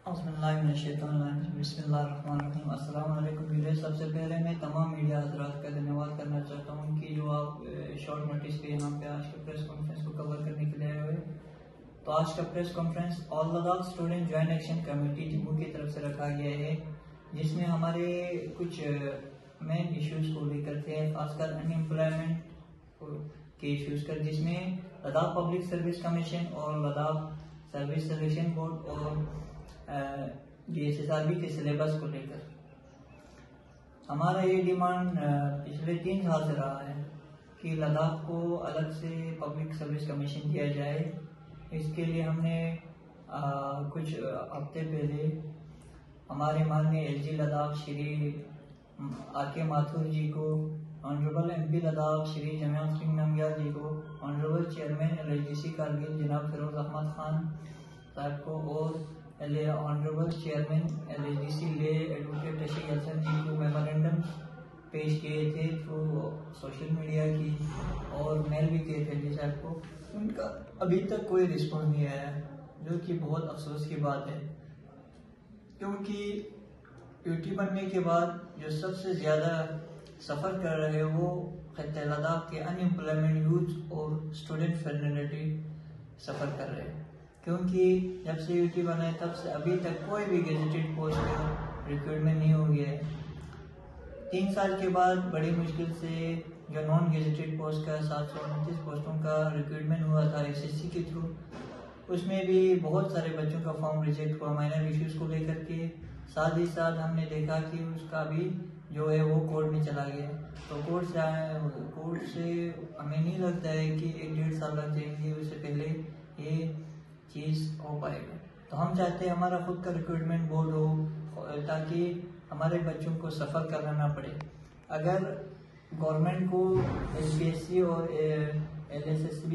बिस्मिल्लाहिर्रहमानिर्रहीम। अस्सलाम वालेकुम व्यूअर्स। सबसे पहले मैं तमाम मीडिया हज़रात का धन्यवाद करना चाहता हूँ कि जो आप शॉर्ट नोटिस पे यहाँ पे आज के प्रेस कॉन्फ्रेंस को कवर करने के लिए आए हुए। तो आज का press conference all Ladakh student joint action committee Jammu की तरफ से रखा गया है, जिसमें हमारे कुछ मेन इश्यूज को लेकर थे, खासकर अनएम्प्लॉयमेंट के इश्यूज कर, जिसमें लद्दाख पब्लिक सर्विस कमीशन और लद्दाख सर्विस सिलेक्शन बोर्ड और DSSRB के सिलेबस को लेकर हमारा ये डिमांड पिछले 3 साल से रहा है कि लद्दाख को अलग से पब्लिक सर्विस कमीशन दिया जाए। इसके लिए हमने कुछ हफ्ते पहले हमारे माननीय LG लद्दाख श्री RK माथुर जी को, ऑनरेबल MP लद्दाख श्री जमियात सिंह नमग्याल जी को, ऑनरेबल चेयरमैन LIGC कारगिल जनाब फिरोज अहमद खान साहब को और ऑनरेबल चेयरमैन LIGC ले एडवोकेट तशीक हसन जी को मेमोरेंडम पेश किए थे थ्रू सोशल मीडिया की, और मेल भी किए थे LG साहब को। उनका अभी तक कोई रिस्पॉन्स नहीं आया, जो कि बहुत अफसोस की बात है, क्योंकि ड्यूटी बनने के बाद जो सबसे ज़्यादा सफ़र कर रहे हैं वो खत्ते लद्दाख के अनएम्प्लॉयमेंट यूथ और स्टूडेंट फैटर्निटी सफ़र कर रहे हैं, क्योंकि जब से यूटी बना है तब से अभी तक कोई भी गेजेटेड पोस्ट का रिक्रूटमेंट नहीं हो गया है। 3 साल के बाद बड़ी मुश्किल से जो नॉन गेजेटेड पोस्ट का 729 पोस्टों का रिक्रूटमेंट हुआ था SSC के थ्रू, उसमें भी बहुत सारे बच्चों का फॉर्म रिजेक्ट हुआ माइनर इश्यूज को लेकर के। साथ ही साथ हमने देखा कि उसका भी जो है वो कोर्ट में चला गया, तो कोर्ट से हमें नहीं लगता है कि 1-1.5 साल लग जाएंगे उससे पहले ये चीज़ हो पाएगा। तो हम चाहते हैं हमारा खुद का रिक्रूटमेंट बोर्ड हो, ताकि हमारे बच्चों को सफ़र करना ना पड़े। अगर गवर्नमेंट को SPSC और LSSB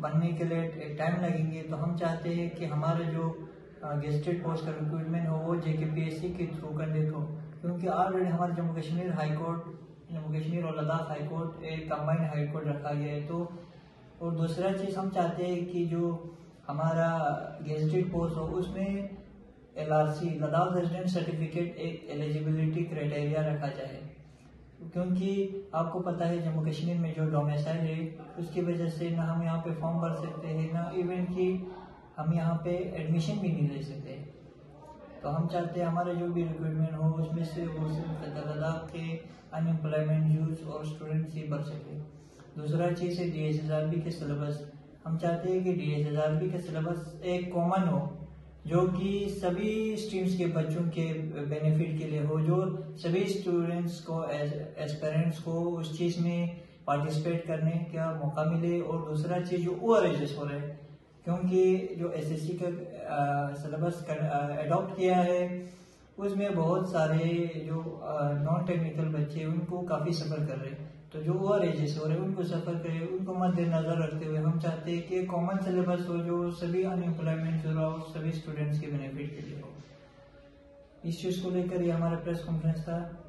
बनने के लिए एक टाइम लगेंगे, तो हम चाहते हैं कि हमारा जो गेजेटेड पोस्ट का रिक्रूटमेंट हो वो JKPSC के थ्रू कंडक्ट हो, क्योंकि ऑलरेडी हमारे जम्मू कश्मीर और लद्दाख हाई कोर्ट एक कंबाइंड हाई कोर्ट रखा गया है। तो और दूसरा चीज़ हम चाहते हैं कि जो हमारा गेजेटेड पोस्ट हो उसमें LRC लद्दाख रेजिडेंट सर्टिफिकेट एक एलिजिबिलिटी क्राइटेरिया रखा जाए, क्योंकि आपको पता है जम्मू कश्मीर में जो डोमिसाइल है उसकी वजह से ना हम यहाँ पे फॉर्म भर सकते हैं, ना इवन कि हम यहाँ पे एडमिशन भी नहीं ले सकते। तो हम चाहते हैं हमारा जो भी रिक्रूटमेंट हो उसमें से वो सिर्फ लद्दाख के अनएम्प्लॉयमेंट यूथ और स्टूडेंट्स ही भर सके। दूसरा चीज़ है DSSRB के सिलेबस। हम चाहते हैं कि DSSRB का सिलेबस एक कॉमन हो, जो कि सभी स्ट्रीम्स के बच्चों के बेनिफिट के लिए हो, जो सभी स्टूडेंट्स को एस्पिरेंट्स को उस चीज़ में पार्टिसिपेट करने का मौका मिले। और दूसरा चीज़ जो ORHS हो रहा है, क्योंकि जो SSC का सिलेबस अडॉप्ट किया है उसमें बहुत सारे जो नॉन टेक्निकल बच्चे उनको काफ़ी सफ़र कर रहे हैं, तो जो ORHS हो रहे हैं उनको सफ़र करे, उनको मद्देनजर रखते हुए हम चाहते हैं कि कॉमन सिलेबस हो जो सभी अनएम्प्लॉयमेंट हो और सभी स्टूडेंट्स के बेनिफिट के लिए हो। इस चीज़ को लेकर ये हमारा प्रेस कॉन्फ्रेंस था।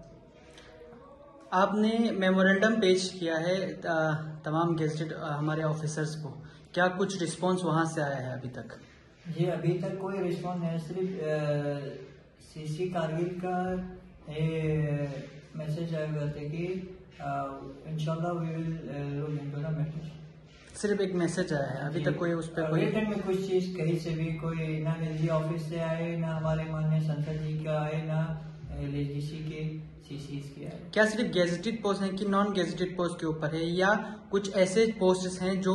आपने मेमोरेंडम पेश किया है तमाम गेजेटेड हमारे ऑफिसर्स को, क्या कुछ रिस्पांस वहाँ से आया है अभी तक? जी अभी तक कोई रिस्पांस नहीं, सिर्फ CC कारगिल का मैसेज आया हुआ था कि इंशाल्लाह we will look into the matter. सिर्फ एक मैसेज आया है, अभी तक कोई उस पर कोई रिटर्न में कुछ चीज़ कहीं से भी कोई ना LG ऑफिस से आए, ना हमारे माननीय संसद जी का आए, ना LIGC के CCs के आए। क्या सिर्फ गेजेटेड पोस्ट है कि नॉन गेजेटेड पोस्ट के ऊपर है, या कुछ ऐसे पोस्ट हैं जो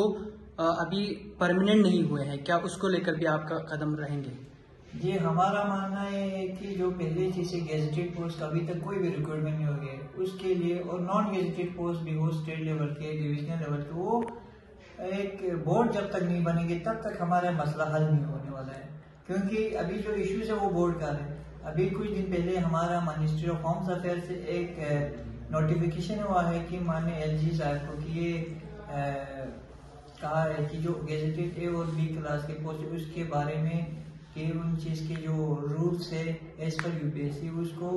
अभी परमानेंट नहीं हुए हैं, क्या उसको लेकर भी आपका कदम रहेंगे? जी हमारा मानना है कि जो पहले चीज़ें गेजेटेड पोस्ट का अभी तक कोई भी रिक्रूटमेंट नहीं हो गया है उसके लिए, और नॉन गेजेटेड पोस्ट भी हो स्टेट लेवल के, डिविजनल लेवल के, वो एक बोर्ड जब तक नहीं बनेंगे तब तक हमारा मसला हल नहीं होने वाला है, क्योंकि अभी जो इश्यूज है वो बोर्ड का है। अभी कुछ दिन पहले हमारा मिनिस्ट्री ऑफ होम्स अफेयर से एक नोटिफिकेशन हुआ है कि माननीय LG साहब को कि ये कहा है कि जो गेजेटेड A और B क्लास के पोस्ट उसके बारे में कि उन चीज़ के जो रूल्स है एज पर UPSC उसको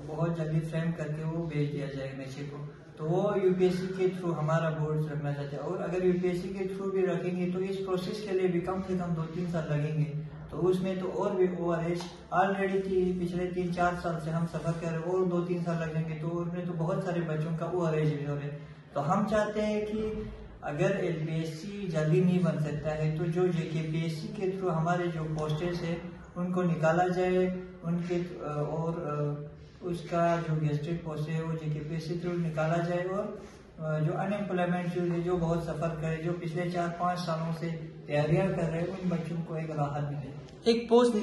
बहुत जल्दी फ्रेम करके वो भेज दिया जाए मैसेज को। तो वो यूपीएससी के थ्रू हमारा बोर्ड रखना चाहते हैं, और अगर यूपीएससी के थ्रू भी रखेंगे तो इस प्रोसेस के लिए भी कम से कम 2-3 साल लगेंगे। तो उसमें तो और भी ओवरहेज ऑलरेडी पिछले 3-4 साल से हम सफर कर रहे हैं, और 2-3 साल लगेंगे, तो उसमें तो बहुत सारे बच्चों का ओवरहेज भी हो रहे हैं। तो हम चाहते हैं कि अगर एलपीएससी जल्दी नहीं बन सकता है तो जो जेकेपीएससी के थ्रू हमारे जो पोस्टेज है उनको निकाला जाए, उनके और उसका जो गेस्टेड पोस्ट है वो जेकेपीएससी थ्रू निकाला जाए, और जो अनएम्प्लॉयमेंट है, जो बहुत सफर करे, जो पिछले 4-5 सालों से तैयारियां कर रहे हैं, उन बच्चों को एक राहत मिले। एक पोस्ट,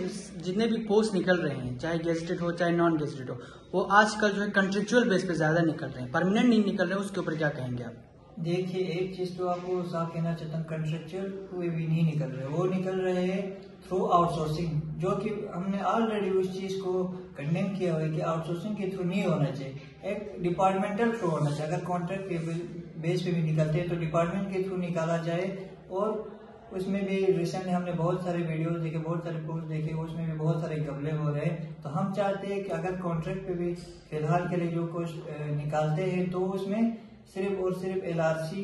जितने भी पोस्ट निकल रहे हैं, चाहे गेस्टेड हो चाहे नॉन गेस्टेड हो, वो आजकल जो है कंट्रेक्चुअल बेस पे ज्यादा निकल रहे हैं, परमानेंट नहीं निकल रहे हैं। उसके ऊपर क्या कहेंगे आप? देखिए, एक चीज तो आपको साफ कहना चाहता हूँ, कंट्रेक्चुअल कोई भी नहीं निकल रहे, वो निकल रहे हैं थ्रू आउटसोर्सिंग, जो कि हमने ऑलरेडी उस चीज को कंडेम किया हुआ है कि आउटसोर्सिंग के थ्रू नहीं होना चाहिए, एक डिपार्टमेंटल थ्रू होना चाहिए। अगर कॉन्ट्रैक्ट के बेस पे भी निकलते हैं तो डिपार्टमेंट के थ्रू निकाला जाए। और उसमें भी रिसेंटली हमने बहुत सारे वीडियोस देखे, बहुत सारे पोस्ट देखे, उसमें भी बहुत सारे गबले हो रहे हैं। तो हम चाहते हैं कि अगर कॉन्ट्रैक्ट पे भी फिलहाल के लिए जो कुछ निकालते हैं तो उसमें सिर्फ और सिर्फ एलआरसी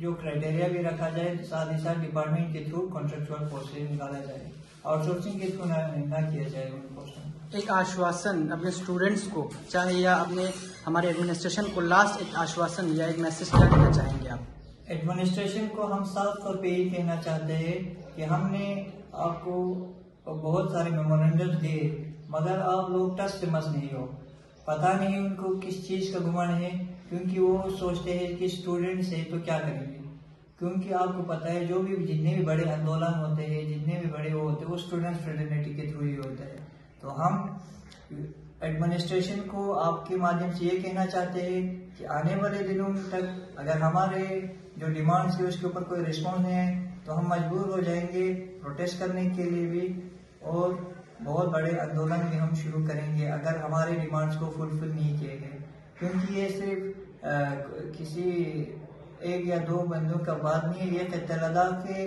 जो क्राइटेरिया भी रखा जाए, साथ ही साथ डिपार्टमेंट के थ्रू कॉन्ट्रेक्चुअल पोस्ट निकाला जाए, आउटसोर्सिंग के थ्रू ना किया जाए उन पोस्ट। एक आश्वासन अपने स्टूडेंट्स को चाहे या अपने हमारे एडमिनिस्ट्रेशन को लास्ट एक आश्वासन या एक मैसेज क्या देना चाहेंगे आप? एडमिनिस्ट्रेशन को हम साफ तौर पे यही कहना चाहते हैं कि हमने आपको बहुत सारे मेमोरेंडम दिए, मगर आप लोग टस से मस नहीं हो। पता नहीं उनको किस चीज का गुमान है, क्योंकि वो सोचते हैं कि स्टूडेंट्स है तो क्या करेंगे। क्योंकि आपको पता है जो भी जितने भी बड़े आंदोलन होते हैं, जितने भी बड़े वो होते हैं, वो स्टूडेंट्स फ्रेटर्निटी के थ्रू ही होता है। तो हम एडमिनिस्ट्रेशन को आपके माध्यम से ये कहना चाहते हैं कि आने वाले दिनों तक अगर हमारे जो डिमांड्स है उसके ऊपर कोई रिस्पॉन्स नहीं है तो हम मजबूर हो जाएंगे प्रोटेस्ट करने के लिए भी, और बहुत बड़े आंदोलन भी हम शुरू करेंगे अगर हमारे डिमांड्स को फुलफिल नहीं किए गए। क्योंकि ये सिर्फ किसी एक या दो बंदों का बात नहीं है, ये खित्ता लद्दाख के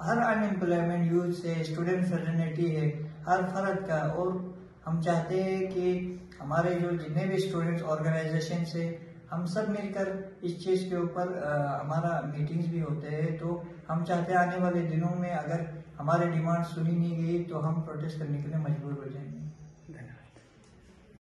हर अनएम्प्लॉयमेंट यूथ से, स्टूडेंट फ्रेटर्निटी है, हर फर्द का। और हम चाहते हैं कि हमारे जो जितने भी स्टूडेंट्स ऑर्गेनाइजेशन से हम सब मिलकर इस चीज़ के ऊपर हमारा मीटिंग्स भी होते हैं। तो हम चाहते हैं आने वाले दिनों में अगर हमारे डिमांड सुनी नहीं गई तो हम प्रोटेस्ट करने के लिए मजबूर हो जाएंगे।